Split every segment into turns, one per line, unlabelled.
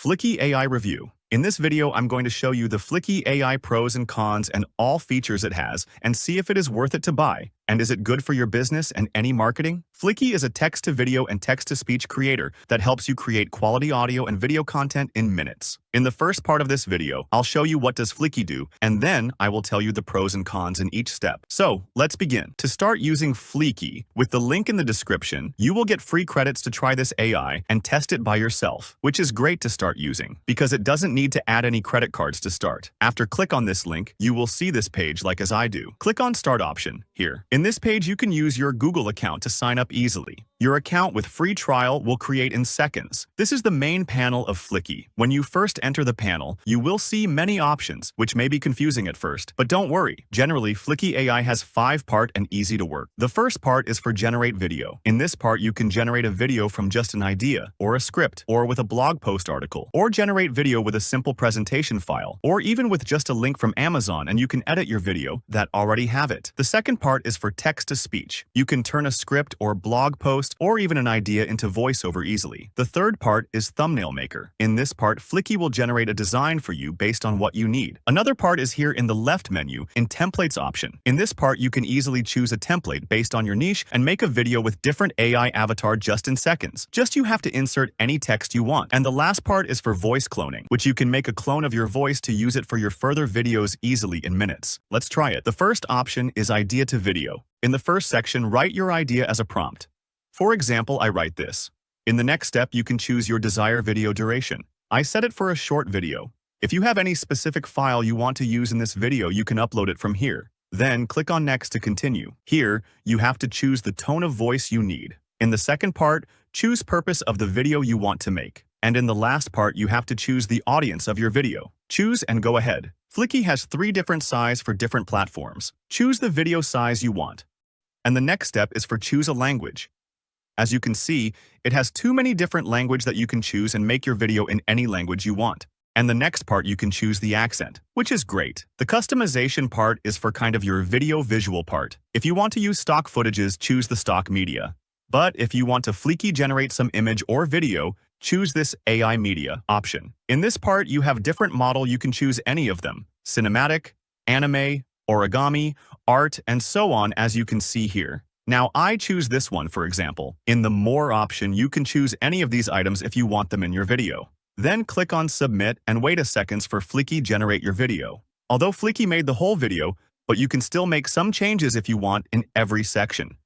Fliki AI Review. In this video, I'm going to show you the Fliki AI pros and cons and all features it has, and see if it is worth it to buy. And is it good for your business and any marketing? Fliki is a text-to-video and text-to-speech creator that helps you create quality audio and video content in minutes. In the first part of this video, I'll show you what does Fliki do, and then I will tell you the pros and cons in each step. So, let's begin. To start using Fliki, with the link in the description, you will get free credits to try this AI and test it by yourself, which is great to start using, because it doesn't need to add any credit cards to start. After click on this link, you will see this page like as I do. Click on Start option here. In this page, you can use your Google account to sign up easily. Your account with free trial will create in seconds. This is the main panel of Fliki. When you first enter the panel, you will see many options, which may be confusing at first, but don't worry. Generally, Fliki AI has 5-part and easy to work. The first part is for generate video. In this part, you can generate a video from just an idea, or a script, or with a blog post article, or generate video with a simple presentation file, or even with just a link from Amazon, and you can edit your video that already have it. The second part is for text-to-speech. You can turn a script or blog post or even an idea into voiceover easily. The third part is thumbnail maker. In this part, Fliki will generate a design for you based on what you need. Another part is here in the left menu in templates option. In this part, you can easily choose a template based on your niche and make a video with different AI avatar just in seconds. Just you have to insert any text you want. And the last part is for voice cloning, which you can make a clone of your voice to use it for your further videos easily in minutes. Let's try it. The first option is idea to video. In the first section, write your idea as a prompt. For example, I write this. In the next step, you can choose your desired video duration. I set it for a short video. If you have any specific file you want to use in this video, you can upload it from here. Then click on Next to continue. Here, you have to choose the tone of voice you need. In the second part, choose purpose of the video you want to make. And in the last part, you have to choose the audience of your video. Choose and go ahead. Fliki has 3 different sizes for different platforms. Choose the video size you want. And the next step is for choose a language. As you can see, it has too many different languages that you can choose and make your video in any language you want. And the next part, you can choose the accent, which is great. The customization part is for kind of your video visual part. If you want to use stock footages, choose the stock media. But if you want to Fliki generate some image or video, choose this AI media option. In this part, you have different model. You can choose any of them: cinematic, anime, origami, art, and so on, as you can see here. Now, I choose this one, for example. In the More option, you can choose any of these items if you want them in your video. Then click on Submit and wait a second for Fliki generate your video. Although Fliki made the whole video, but you can still make some changes if you want in every section.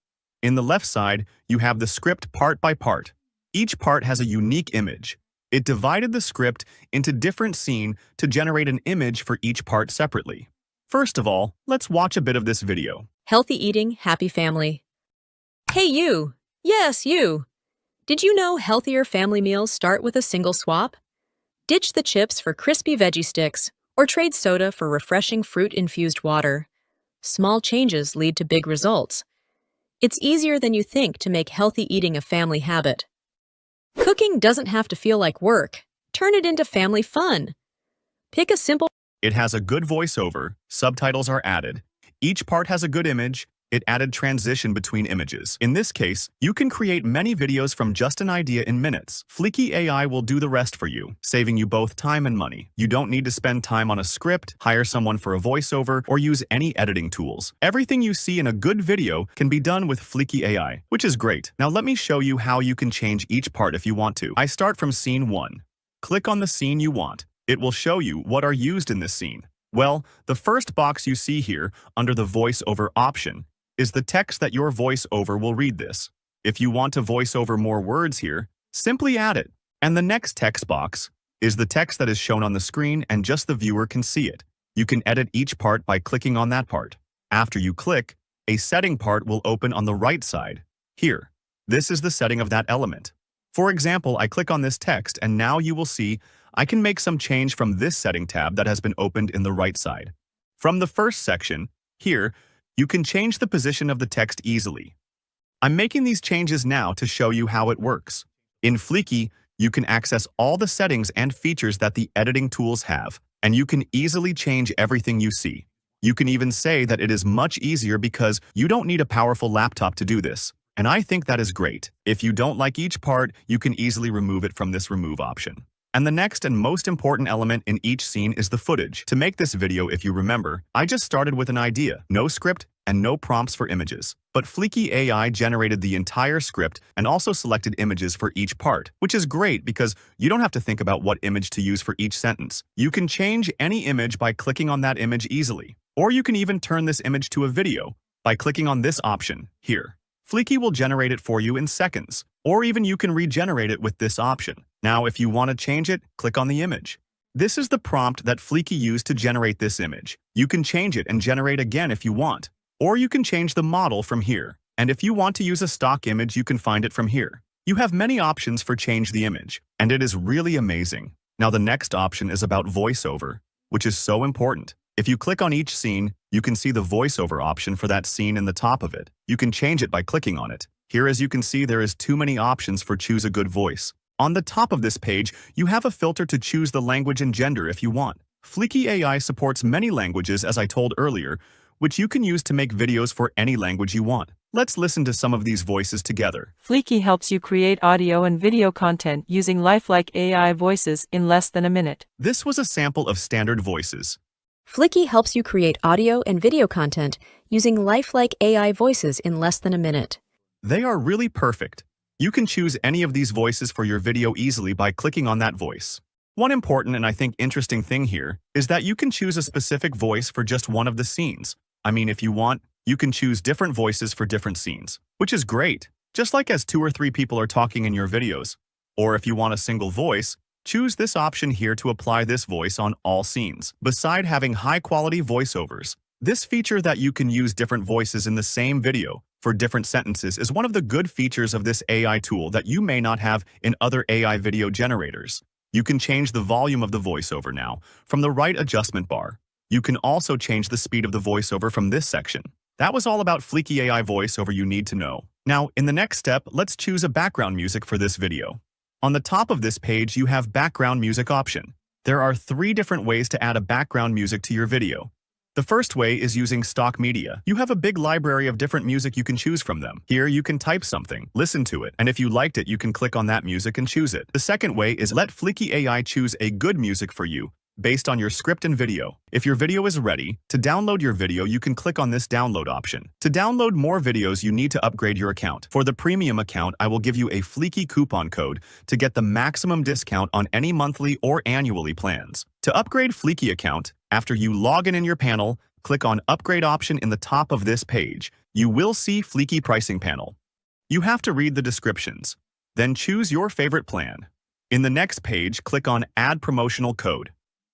In the left side, you have the script part by part. Each part has a unique image. It divided the script into different scenes to generate an image for each part separately. First of all, let's watch a bit of this video.
Healthy eating, happy family. Hey you! Yes, you! Did you know healthier family meals start with a single swap? Ditch the chips for crispy veggie sticks, or trade soda for refreshing fruit-infused water. Small changes lead to big results. It's easier than you think to make healthy eating a family habit. Cooking doesn't have to feel like work. Turn it into family fun. Pick a simple...
It has a good voiceover, subtitles are added. Each part has a good image. It added transition between images. In this case, you can create many videos from just an idea in minutes. Fliki AI will do the rest for you, saving you both time and money. You don't need to spend time on a script, hire someone for a voiceover, or use any editing tools. Everything you see in a good video can be done with Fliki AI, which is great. Now let me show you how you can change each part if you want to. I start from scene 1. Click on the scene you want. It will show you what are used in this scene. Well, the first box you see here, under the voiceover option, is the text that your voiceover will read this. If you want to voice over more words here, simply add it. And the next text box is the text that is shown on the screen and just the viewer can see it. You can edit each part by clicking on that part. After you click, a setting part will open on the right side. Here, this is the setting of that element. For example, I click on this text and now you will see I can make some change from this setting tab that has been opened in the right side. From the first section, here, you can change the position of the text easily. I'm making these changes now to show you how it works. In Fliki, you can access all the settings and features that the editing tools have, and you can easily change everything you see. You can even say that it is much easier because you don't need a powerful laptop to do this. And I think that is great. If you don't like each part, you can easily remove it from this remove option. And the next and most important element in each scene is the footage. To make this video, if you remember, I just started with an idea, no script and no prompts for images. But Fliki AI generated the entire script and also selected images for each part, which is great because you don't have to think about what image to use for each sentence. You can change any image by clicking on that image easily. Or you can even turn this image to a video by clicking on this option here. Fliki will generate it for you in seconds, or even you can regenerate it with this option. Now, if you want to change it, click on the image. This is the prompt that Fliki used to generate this image. You can change it and generate again if you want, or you can change the model from here. And if you want to use a stock image, you can find it from here. You have many options for change the image, and it is really amazing. Now, the next option is about voiceover, which is so important. If you click on each scene, you can see the voiceover option for that scene in the top of it. You can change it by clicking on it. Here, as you can see, there is too many options for choose a good voice. On the top of this page, you have a filter to choose the language and gender if you want. Fliki AI supports many languages, as I told earlier, which you can use to make videos for any language you want. Let's listen to some of these voices together.
Fliki helps you create audio and video content using lifelike AI voices in less than a minute.
This was a sample of standard voices.
Fliki helps you create audio and video content using lifelike AI voices in less than a minute.
They are really perfect. You can choose any of these voices for your video easily by clicking on that voice. One important and I think interesting thing here is that you can choose a specific voice for just one of the scenes. I mean, if you want, you can choose different voices for different scenes, which is great, just like as 2 or 3 people are talking in your videos. Or if you want a single voice, choose this option here to apply this voice on all scenes. Beside having high-quality voiceovers, this feature that you can use different voices in the same video for different sentences is one of the good features of this AI tool that you may not have in other AI video generators. You can change the volume of the voiceover now from the right adjustment bar. You can also change the speed of the voiceover from this section. That was all about Fliki AI voiceover you need to know. Now, in the next step, let's choose a background music for this video. On the top of this page, you have background music option. There are 3 different ways to add a background music to your video. The first way is using stock media. You have a big library of different music you can choose from them. Here, you can type something, listen to it, and if you liked it, you can click on that music and choose it. The second way is let Fliki AI choose a good music for you based on your script and video. If your video is ready, to download your video, you can click on this download option. To download more videos, you need to upgrade your account. For the premium account, I will give you a Fliki coupon code to get the maximum discount on any monthly or annually plans. To upgrade Fliki account, after you log in your panel, click on Upgrade option in the top of this page. You will see Fliki pricing panel. You have to read the descriptions. Then choose your favorite plan. In the next page, click on Add promotional code.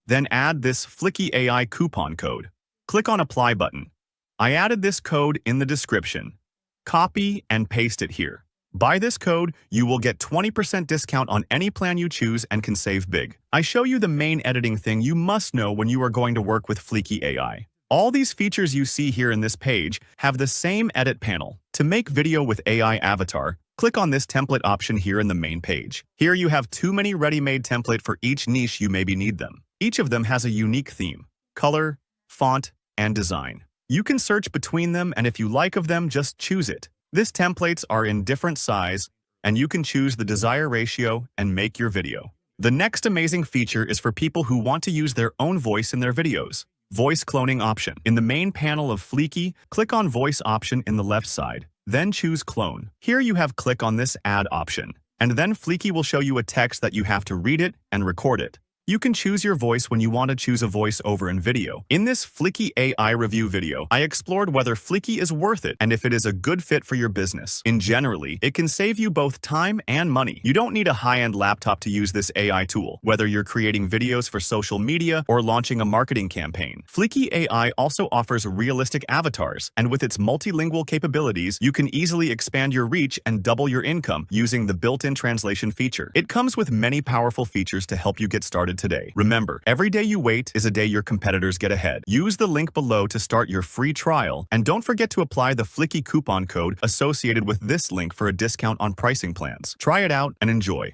Then add this Fliki AI coupon code. Click on Apply button. I added this code in the description. Copy and paste it here. By this code, you will get 20% discount on any plan you choose and can save big. I show you the main editing thing you must know when you are going to work with Fliki AI. All these features you see here in this page have the same edit panel. To make video with AI avatar, click on this template option here in the main page. Here you have too many ready-made template for each niche you maybe need them. Each of them has a unique theme, color, font, and design. You can search between them, and if you like of them, just choose it. These templates are in different size, and you can choose the desired ratio and make your video. The next amazing feature is for people who want to use their own voice in their videos. Voice cloning option. In the main panel of Fliki, click on Voice option in the left side, then choose Clone. Here you have click on this Add option, and then Fliki will show you a text that you have to read it and record it. You can choose your voice when you want to choose a voice over in video. In this Fliki AI review video, I explored whether Fliki is worth it and if it is a good fit for your business. In generally, it can save you both time and money. You don't need a high-end laptop to use this AI tool, whether you're creating videos for social media or launching a marketing campaign. Fliki AI also offers realistic avatars, and with its multilingual capabilities, you can easily expand your reach and double your income using the built-in translation feature. It comes with many powerful features to help you get started today. Remember, every day you wait is a day your competitors get ahead. Use the link below to start your free trial, and don't forget to apply the Fliki coupon code associated with this link for a discount on pricing plans. Try it out and enjoy.